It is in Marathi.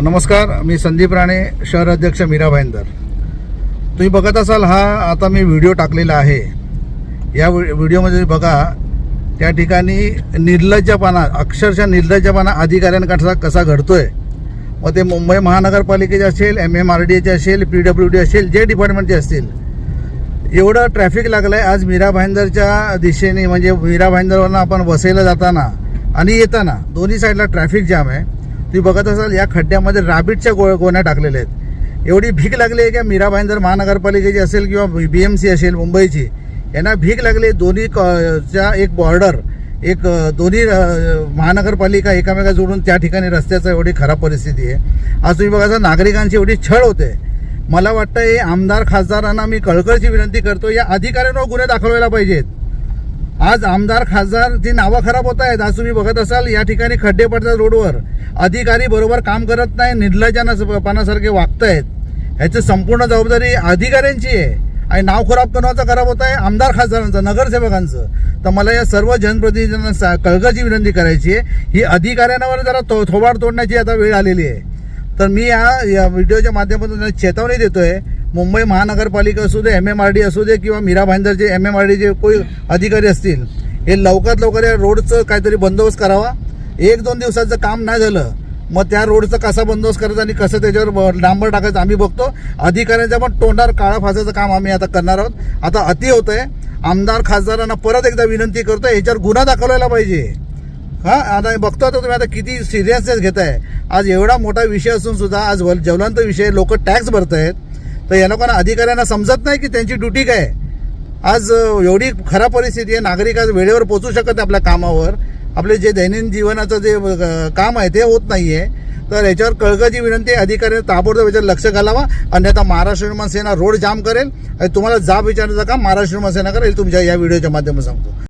नमस्कार, मी संदीप राणे, शहर अध्यक्ष मीरा भाईंदर. तुम्ही बघत असाल हा आता मी व्हिडिओ टाकलेला आहे. या व्हिडिओमध्ये बघा त्या ठिकाणी निर्लज्जपणा, अक्षरशः निर्लज्जपणा अधिकाऱ्यांकडचा कसा घडतोय. मग ते मुंबई महानगरपालिकेचे असेल, MMRDAचे असेल, PWD असेल, जे डिपार्टमेंटचे असतील. एवढं ट्रॅफिक लागलं आहे आज मीरा भाईंदरच्या दिशेने, म्हणजे मीरा भाईंदरवरनं आपण वसईला जाताना आणि येताना दोन्ही साईडला ट्रॅफिक जाम आहे. तुम्ही बघत असाल या खड्ड्यामध्ये रॅबिटच्या गोण्या टाकलेल्या आहेत. एवढी भीक लागली आहे की मीरा भाईंदर महानगरपालिकेची असेल किंवा BMC असेल मुंबईची, यांना भीक लागली. दोन्ही च्या एक बॉर्डर, एक दोन्ही महानगरपालिका एकामेका जोडून त्या ठिकाणी रस्त्याचं एवढी खराब परिस्थिती आहे. आज तुम्ही बघा नागरिकांची एवढी छळ होते. मला वाटतं हे आमदार खासदारांना मी कळकळीची विनंती करतो, या अधिकाऱ्यांवर गुन्हे दाखवायला पाहिजेत. आज आमदार खासदारची नावं खराब होत आहेत. आज तुम्ही बघत असाल या ठिकाणी खड्डे पडतात रोडवर, अधिकारी बरोबर काम करत नाही, निर्लज्जपणासारखे वागतायत. ह्याची संपूर्ण जबाबदारी अधिकाऱ्यांची आहे आणि नाव खराब होत आहे आमदार खासदारांचं, नगरसेवकांचं. तर मला या सर्व जनप्रतिनिधींना कळकळीची विनंती करायची आहे, ही अधिकाऱ्यांवर जरा थोबाड तोडण्याची आता वेळ आलेली आहे. तर मी या व्हिडिओच्या माध्यमातून चेतावणी देतोय, मुंबई महानगरपालिका असू दे, MMRD असू दे किंवा मीरा भाईंदरचे MMRDचे कोणी अधिकारी असतील, हे लवकरात लवकर या रोडचं काहीतरी बंदोबस्त करावा. 1-2 दिवसाचं काम नाही झालं, मग त्या रोडचं कसा बंदोबस्त करायचा आणि कसं त्याच्यावर डांबर टाकायचं आम्ही बघतो. अधिकाऱ्यांच्या पण तोंडावर काळा फासाचं काम आम्ही आता करणार आहोत. आता अति होत आहे. आमदार खासदारांना परत एकदा विनंती करतोय, ह्याच्यावर गुन्हा दाखवायला पाहिजे. आता बघतो आता तुम्ही आता किती सिरियसनेस घेत आहे. आज एवढा मोठा विषय असून सुद्धा आज ज्वलंत विषय, लोक टॅक्स भरत आहेत. तर या लोकांना अधिकाऱ्यांना समजत नाही की त्यांची ड्युटी काय. आज एवढी खराब परिस्थिती आहे, नागरिक आज वेळेवर पोहोचू शकत नाही आपल्या कामावर. आपले जे दैनंदिन जीवनाचं जे काम आहे ते होत नाही आहे. तर याच्यावर कळकळीची विनंती आहे, अधिकाऱ्यांनी ताबडतोब याच्यावर लक्ष घालावा. अन्यथा महाराष्ट्र निर्माण सेना रोड जाम करेल आणि तुम्हाला जाब विचारण्याचं काम महाराष्ट्र निर्माण सेना करेल. तुमच्या या व्हिडिओच्या माध्यमातून सांगतो.